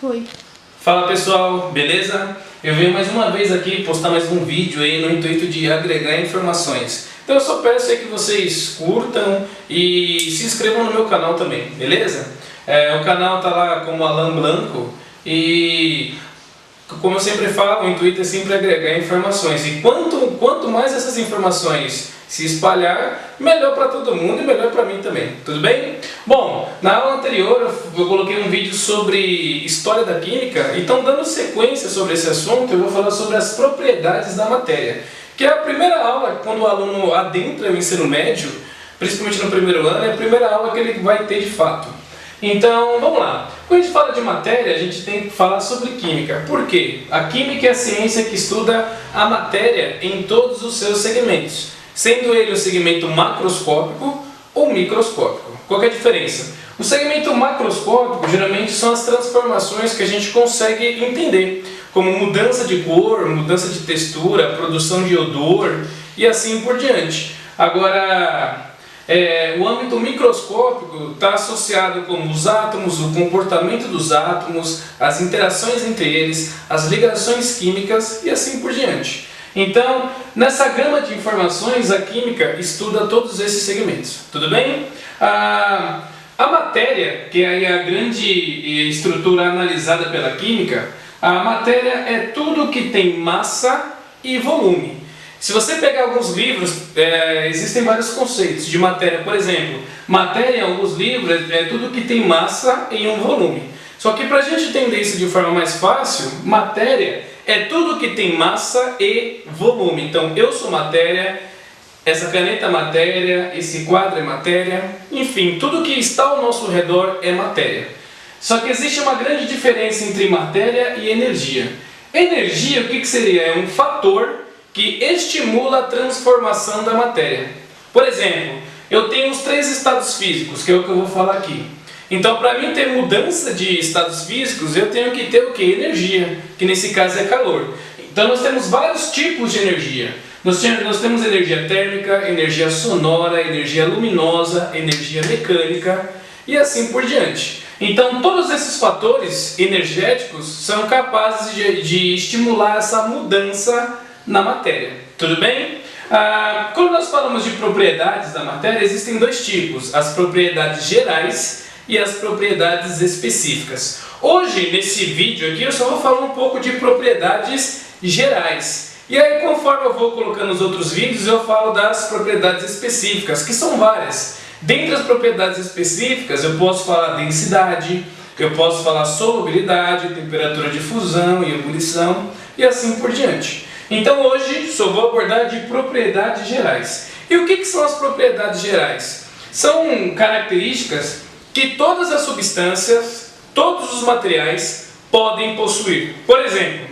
Foi. Fala pessoal, beleza? Eu venho mais uma vez aqui postar mais um vídeo aí no intuito de agregar informações. Então eu só peço aí que vocês curtam e se inscrevam no meu canal também, beleza? O canal tá lá como Alan Blanco e, como eu sempre falo, o intuito é sempre agregar informações. E quanto mais essas informações se espalhar, melhor para todo mundo e melhor para mim também, tudo bem? Bom, na aula anterior eu coloquei um vídeo sobre história da química, então dando sequência sobre esse assunto eu vou falar sobre as propriedades da matéria, que é a primeira aula quando o aluno adentra o ensino médio, principalmente no primeiro ano, é a primeira aula que ele vai ter de fato. Então, vamos lá. Quando a gente fala de matéria, a gente tem que falar sobre química. Por quê? A química é a ciência que estuda a matéria em todos os seus segmentos, sendo ele o segmento macroscópico ou microscópico. Qual que é a diferença? O segmento macroscópico geralmente são as transformações que a gente consegue entender, como mudança de cor, mudança de textura, produção de odor e assim por diante. Agora, o âmbito microscópico está associado com os átomos, o comportamento dos átomos, as interações entre eles, as ligações químicas e assim por diante. Então, nessa gama de informações, a química estuda todos esses segmentos, tudo bem? A matéria, que é a grande estrutura analisada pela química, a matéria é tudo que tem massa e volume. Se você pegar alguns livros, existem vários conceitos de matéria. Por exemplo, matéria em alguns livros é tudo que tem massa em um volume. Só que para a gente entender isso de forma mais fácil, matéria é tudo que tem massa e volume. Então, eu sou matéria, essa caneta é matéria, esse quadro é matéria, enfim, tudo que está ao nosso redor é matéria. Só que existe uma grande diferença entre matéria e energia. Energia, o que seria? É um fator que estimula a transformação da matéria. Por exemplo, eu tenho os 3 estados físicos, que é o que eu vou falar aqui. Então, para mim ter mudança de estados físicos, eu tenho que ter o que? Energia, que nesse caso é calor. Então, nós temos vários tipos de energia. Nós temos energia térmica, energia sonora, energia luminosa, energia mecânica e assim por diante. Então, todos esses fatores energéticos são capazes de estimular essa mudança na matéria. Tudo bem? Quando nós falamos de propriedades da matéria, existem 2 tipos: as propriedades gerais e as propriedades específicas. Hoje, nesse vídeo aqui, eu só vou falar um pouco de propriedades gerais. E aí, conforme eu vou colocando os outros vídeos, eu falo das propriedades específicas, que são várias. Dentre as propriedades específicas, eu posso falar densidade, eu posso falar solubilidade, temperatura de fusão e ebulição, e assim por diante. Então, hoje, só vou abordar de propriedades gerais. E o que são as propriedades gerais? São características que todas as substâncias, todos os materiais podem possuir. Por exemplo,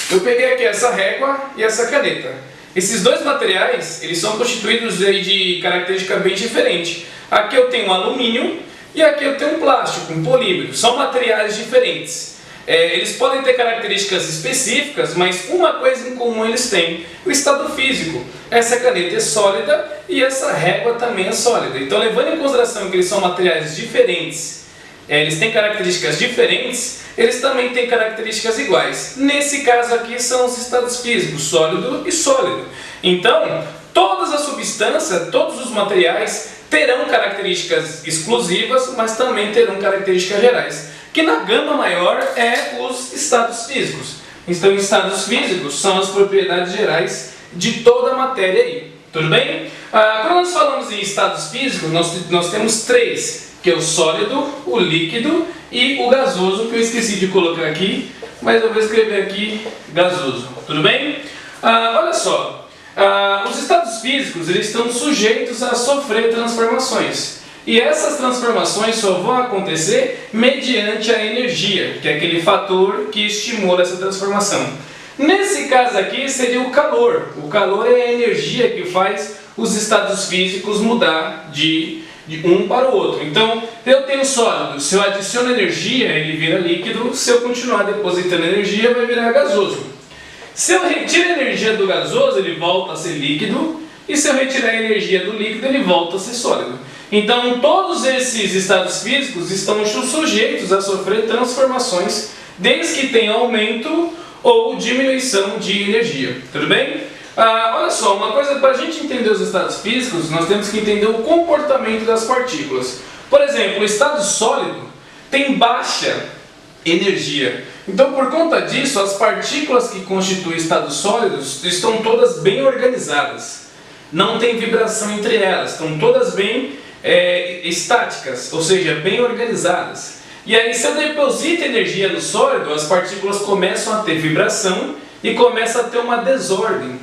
eu peguei aqui essa régua e essa caneta. Esses 2 materiais, eles são constituídos de característica bem diferente. Aqui eu tenho um alumínio e aqui eu tenho um plástico, um polímero. São materiais diferentes. Eles podem ter características específicas, mas uma coisa em comum eles têm: o estado físico. Essa caneta é sólida e essa régua também é sólida. Então, levando em consideração que eles são materiais diferentes, eles têm características diferentes, eles também têm características iguais. Nesse caso aqui são os estados físicos, sólido e sólido. Então, todas as substâncias, todos os materiais terão características exclusivas, mas também terão características gerais, que na gama maior é os estados físicos. Então, estados físicos são as propriedades gerais de toda a matéria aí, tudo bem? Quando nós falamos em estados físicos, nós temos 3, que é o sólido, o líquido e o gasoso, que eu esqueci de colocar aqui, mas eu vou escrever aqui gasoso, tudo bem? Olha só, os estados físicos eles estão sujeitos a sofrer transformações. E essas transformações só vão acontecer mediante a energia, que é aquele fator que estimula essa transformação. Nesse caso aqui seria o calor. O calor é a energia que faz os estados físicos mudar de um para o outro. Então, eu tenho sólido, se eu adiciono energia, ele vira líquido. Se eu continuar depositando energia, vai virar gasoso. Se eu retiro a energia do gasoso, ele volta a ser líquido. E se eu retirar a energia do líquido, ele volta a ser sólido. Então, todos esses estados físicos estão sujeitos a sofrer transformações, desde que tenha aumento ou diminuição de energia. Tudo bem? Olha só, uma coisa para a gente entender os estados físicos, nós temos que entender o comportamento das partículas. Por exemplo, o estado sólido tem baixa energia. Então, por conta disso, as partículas que constituem estados sólidos estão todas bem organizadas. Não tem vibração entre elas, estão todas bem estáticas, ou seja, bem organizadas. E aí, se eu deposito energia no sólido, as partículas começam a ter vibração e começa a ter uma desordem,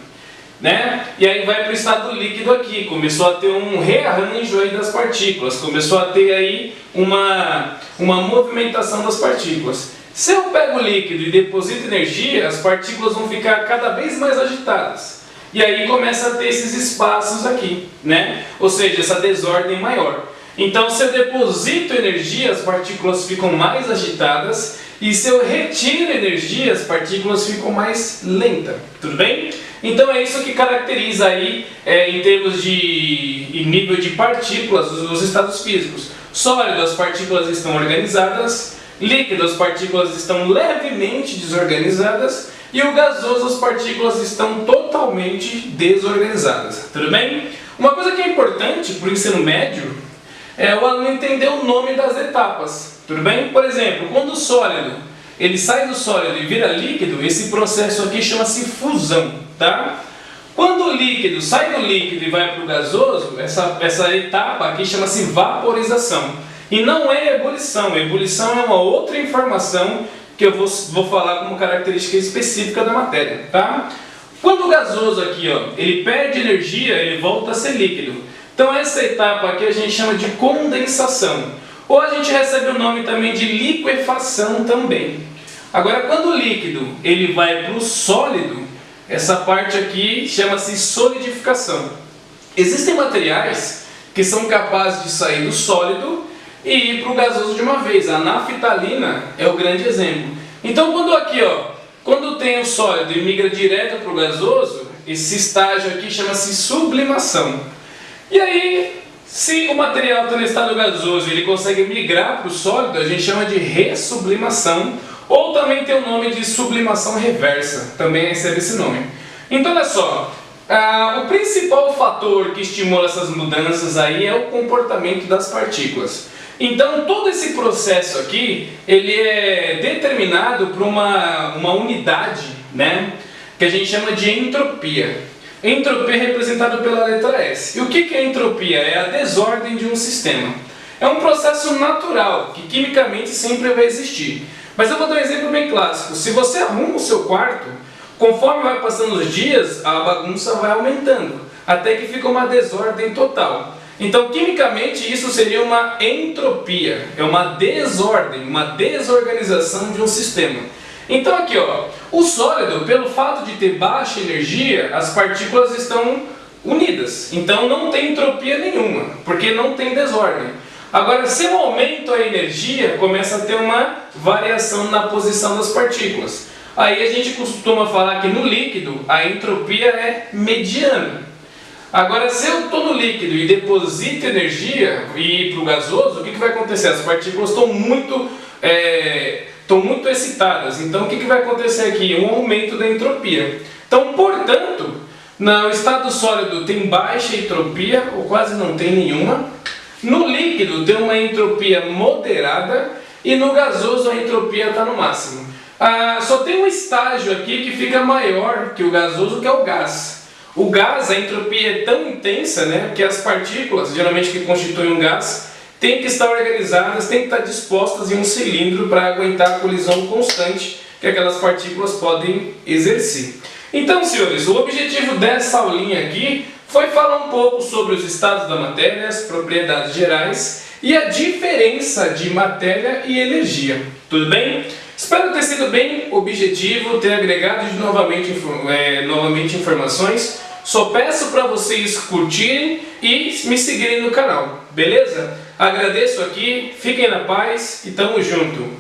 né? E aí vai para o estado líquido aqui, começou a ter um rearranjo aí das partículas, começou a ter aí uma movimentação das partículas. Se eu pego o líquido e deposito energia, as partículas vão ficar cada vez mais agitadas. E aí começa a ter esses espaços aqui, né? Ou seja, essa desordem maior. Então, se eu deposito energia, as partículas ficam mais agitadas, e se eu retiro energia, as partículas ficam mais lentas. Tudo bem? Então é isso que caracteriza aí, em termos de nível de partículas, os estados físicos. Sólido, as partículas estão organizadas. Líquido, as partículas estão levemente desorganizadas. E o gasoso, as partículas estão totalmente desorganizadas. Tudo bem? Uma coisa que é importante para o ensino médio é o aluno entender o nome das etapas. Tudo bem? Por exemplo, quando o sólido ele sai do sólido e vira líquido, esse processo aqui chama-se fusão. Tá? Quando o líquido sai do líquido e vai para o gasoso, essa etapa aqui chama-se vaporização. E não é ebulição. Ebulição é uma outra informação que eu vou falar como característica específica da matéria, tá? Quando o gasoso aqui, ó, ele perde energia, ele volta a ser líquido. Então essa etapa aqui a gente chama de condensação. Ou a gente recebe o nome também de liquefação também. Agora, quando o líquido ele vai para o sólido, essa parte aqui chama-se solidificação. Existem materiais que são capazes de sair do sólido e ir para o gasoso de uma vez. A naftalina é o grande exemplo. Então, quando tem o sólido e migra direto para o gasoso, esse estágio aqui chama-se sublimação. E aí, se o material está no estado gasoso e ele consegue migrar para o sólido, a gente chama de ressublimação, ou também tem o nome de sublimação reversa, também recebe esse nome. Então, olha só, o principal fator que estimula essas mudanças aí é o comportamento das partículas. Então, todo esse processo aqui, ele é determinado por uma unidade, né, que a gente chama de entropia. Entropia é representada pela letra S. E o que é entropia? É a desordem de um sistema. É um processo natural, que quimicamente sempre vai existir. Mas eu vou dar um exemplo bem clássico. Se você arruma o seu quarto, conforme vai passando os dias, a bagunça vai aumentando, até que fica uma desordem total. Então, quimicamente, isso seria uma entropia. É uma desordem, uma desorganização de um sistema. Então aqui, ó, o sólido, pelo fato de ter baixa energia, as partículas estão unidas. Então não tem entropia nenhuma, porque não tem desordem. Agora, se eu aumento a energia, começa a ter uma variação na posição das partículas. Aí a gente costuma falar que no líquido a entropia é mediana. Agora, se eu estou no líquido e deposito energia e ir para o gasoso, o que vai acontecer? As partículas estão muito excitadas. Então, o que vai acontecer aqui? Um aumento da entropia. Então, portanto, no estado sólido tem baixa entropia, ou quase não tem nenhuma. No líquido tem uma entropia moderada e no gasoso a entropia está no máximo. Só tem um estágio aqui que fica maior que o gasoso, que é o gás. O gás, a entropia é tão intensa, né, que as partículas, geralmente que constituem um gás, têm que estar organizadas, têm que estar dispostas em um cilindro para aguentar a colisão constante que aquelas partículas podem exercer. Então, senhores, o objetivo dessa aulinha aqui foi falar um pouco sobre os estados da matéria, as propriedades gerais e a diferença de matéria e energia. Tudo bem? Espero ter sido bem objetivo, ter agregado novamente informações. Só peço para vocês curtirem e me seguirem no canal, beleza? Agradeço aqui, fiquem na paz e tamo junto!